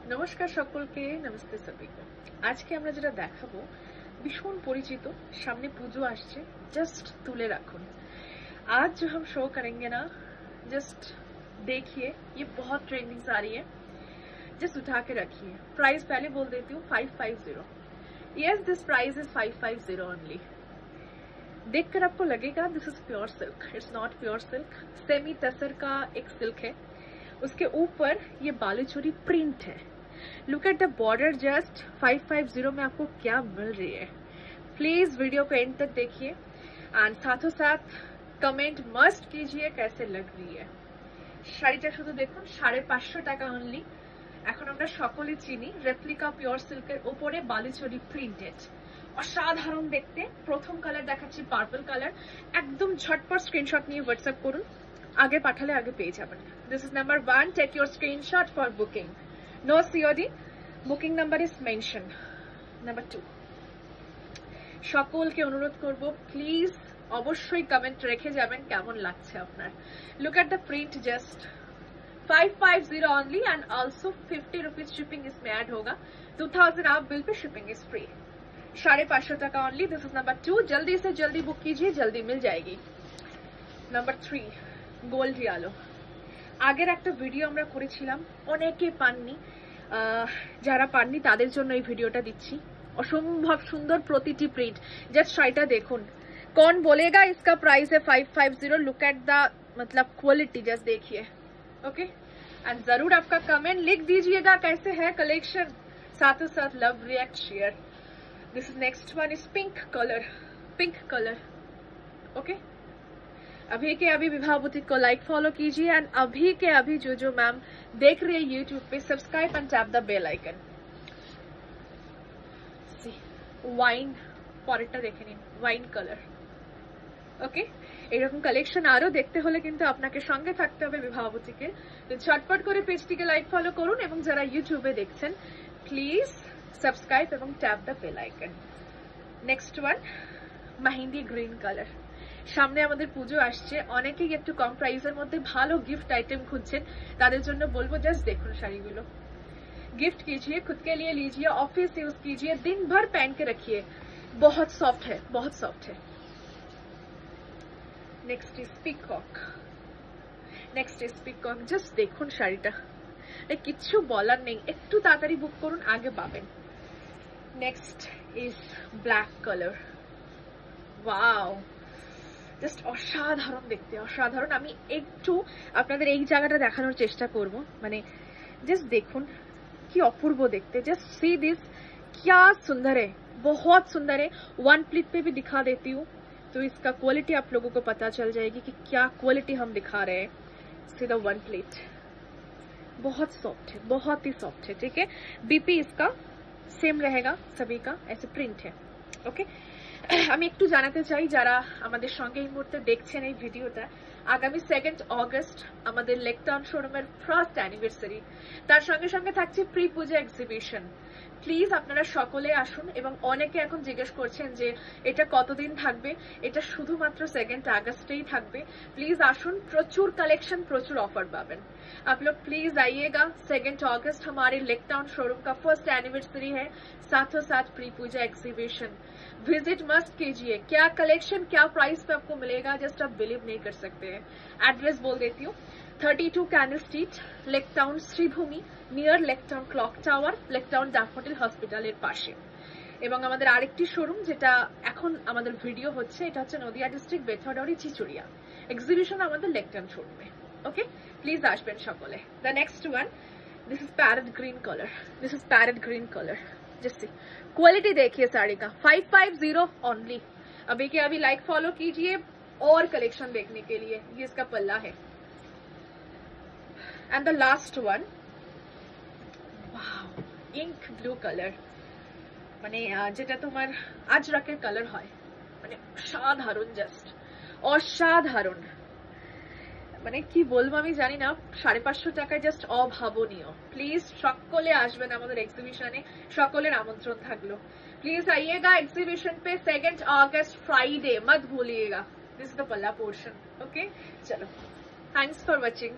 নমস্কার সকলকে, নমস্তে সবাইকে। আজকে আমরা যেটা দেখাবো ভীষণ পরিচিত, সামনে পুজো আসছে, जस्ट तुले रखून। आज जो हम शो करेंगे ना, जस्ट देखिए, ये बहुत ट्रेंडिंग्स आ रही है, जस्ट उठा के रखिए। प्राइस पहले बोल देती हूँ 550। Yes, this price is 550 only. देखकर आपको लगेगा this is pure silk, it's not pure silk, semi tussar का एक सिल्क है, उसके ऊपर ये बालूचोरी प्रिंट है। Look at the border, just 550 में आपको क्या मिल रही है। प्लीज वीडियो को एंड तक देखिए एंड साथों साथ कमेंट मस्ट कीजिए कैसे लग रही है। শাড়িটা শুধু দেখুন, 550 টাকা অনলি। এখন আমরা সকলে চিনি রেপ্লিকা পিওর সিল্কের উপরে বালুচরি প্রিন্টেড, অসাধারণ দেখতে। প্রথম কালার দেখাচ্ছি পার্পল কালার, একদম ঝটপট স্ক্রিনশট নিয়ে হোয়াটসঅ্যাপ করুন, আগে পাঠালে আগে পেয়ে যাবেন। This is number 1, take your screenshot for booking, no COD, booking number is mention. Number 2, সকলকে অনুরোধ করব প্লিজ অবশ্যই কমেন্ট রেখে যাবেন কেমন লাগছে আপনার। Look at the print, just 550 only and also 50 rupees shipping इसमें ऐड होगा। 2000 आप bill pay shipping is free. 550 টাকা ओनली। दिस इज नंबर 2, जल्दी से जल्दी बुक कीजिए, जल्दी मिल जाएगी। Number 3, gold yellow. আগের একটা ভিডিও আমরা করেছিলাম, অনেকে পাননি, যারা পাননি তাদের জন্য এই ভিডিওটা দিচ্ছি। অসম্ভব সুন্দর প্রতিটি প্রিন্ট, জাস্ট শাড়িটা দেখুন। कौन बोलेगा इसका प्राइस है 550? लुक एट द मतलब क्वालिटी, जस्ट देखिए। ओके, एंड जरूर आपका कमेंट लिख दीजिएगा कैसे है कलेक्शन, साथों साथ love react share. This is next one is pink colour, pink colour. Okay, अभी के अभी विवाह बुटीक को लाइक फॉलो कीजिए एंड अभी के अभी जो मैम देख रही है यूट्यूब पे, subscribe and tap the bell icon. Wine, পরেরটা দেখে নিন, ওয়াইন কালার। ওকে, এরকম কালেকশন আরো দেখতে হলে কিন্তু আপনাকে সঙ্গে থাকতে হবে বিবাহ বুটিকে। তো ঝটপট করে পেজটিকে লাইক ফলো করুন এবং যারা ইউটিউবে দেখছেন প্লিজ সাবস্ক্রাইব এবং tap the bell icon. Next one, mehendi green colour. সামনে আমাদের পুজো আসছে, অনেকেই একটু কম প্রাইসের মধ্যে ভালো গিফট আইটেম খুঁজছেন, তাদের জন্য বলবো জাস্ট দেখুন শাড়িগুলো, गिफ्ट कीजिए, खुद के लिए लीजिए, ऑफिस यूज कीजिए, दिन भर पहन के रखिए, बहुत सॉफ्ट है, बहुत सॉफ्ट है। Next is peacock, next is peacock. Just देखुन শাড়িটা, কিচ্ছু বলার নেই, একটু তাড়াতাড়ি বুক করুন, আগে পাবেন। Next is black colour. Wow, just অসাধারণ দেখতে, অসাধারণ। আমি একটু আপনাদের এই জায়গাটা দেখানোর চেষ্টা করব, মানে জাস্ট দেখুন কি অপূর্ব দেখতে। जस्ट सी दिस, क्या सुंदर है, बहुत सुंदर है। वन प्लीट पे भी दिखा देती हूँ तो इसका क्वालिटी आप लोगों को पता चल जाएगी कि क्या क्वालिटी हम दिखा रहे हैं। सीधा वन प्लीट, बहुत सॉफ्ट है, बहुत ही सॉफ्ट है। ठीक है, बीपी इसका सेम रहेगा, सभी का ऐसे प्रिंट है। ओके, আমি একটু জানাতে চাই যারা আমাদের সঙ্গে এই মুহূর্তে দেখছেন এই ভিডিওটা, আগামী 2 অগস্ট আমাদের লেকটাউন শোরুমের ফার্স্ট অ্যানিভার্সারি, তার সঙ্গে সঙ্গে থাকছে প্রি পূজা এক্সিবিশন। প্লিজ আপনারা সকলে আসুন। এবং অনেকে এখন জিজ্ঞেস করছেন যে এটা কতদিন থাকবে, এটা শুধুমাত্র 2 আগস্টেই থাকবে। প্লিজ আসুন, প্রচুর কালেকশন, প্রচুর অফার পাবেন। आप लोग प्लीज आइएगा। 2 अगस्त हमारे लेकटाउन शोरूम का फर्स्ट एनिवर्सरी है, साथों साथ प्री पूजा एग्जीबिशन, विजिट मस्ट कीजिए। क्या कलेक्शन, क्या प्राइस पे आपको मिलेगा, जस्ट आप बिलीव नहीं कर सकते हैं। एड्रेस बोल देती हूँ, 32 canal street, Lake Town Sreebhumi, near Lake Town clock tower, Lake Town Daffodil हॉस्पिटलेर पाशे। এবং আমাদের আরেকটি শোরুম যেটা এখন আমাদের ভিডিও হচ্ছে, এটা হচ্ছে নদিয়া ডিস্ট্রিক্ট বেথরডাউরি চিচুড়িয়া। এক্সিবিশন আমাদের লেকটাউন শোরুমে। ओके, प्लीज আসবেন সকলে। The next one, this is parrot green colour, this is parrot green colour. जैसे क्वालिटी देखिए साड़ी का, 550 ओनली। अभी के अभी लाइक फॉलो कीजिए और कलेक्शन देखने के लिए। ये इसका पल्ला है। And the last one, wow, ink blue colour, মানে যেটা তোমার আজরাকের কালার হয়, মানে অসাধারণ, জাস্ট অসাধারণ। মানে কি বলবো আমি জানি না, 550 টাকায় জাস্ট অভাবনীয়। প্লিজ সকলে আসবেন আমাদের এক্সিবিশনে, সকলের আমন্ত্রণ থাকলো। प्लीज आइएगा एग्जीबिशन पे 2 अगस्त फ्राइडे, मत भूलिएगा। दिस इज द पल्ला पोर्शन। ओके, चलो, थैंक्स फॉर वॉचिंग।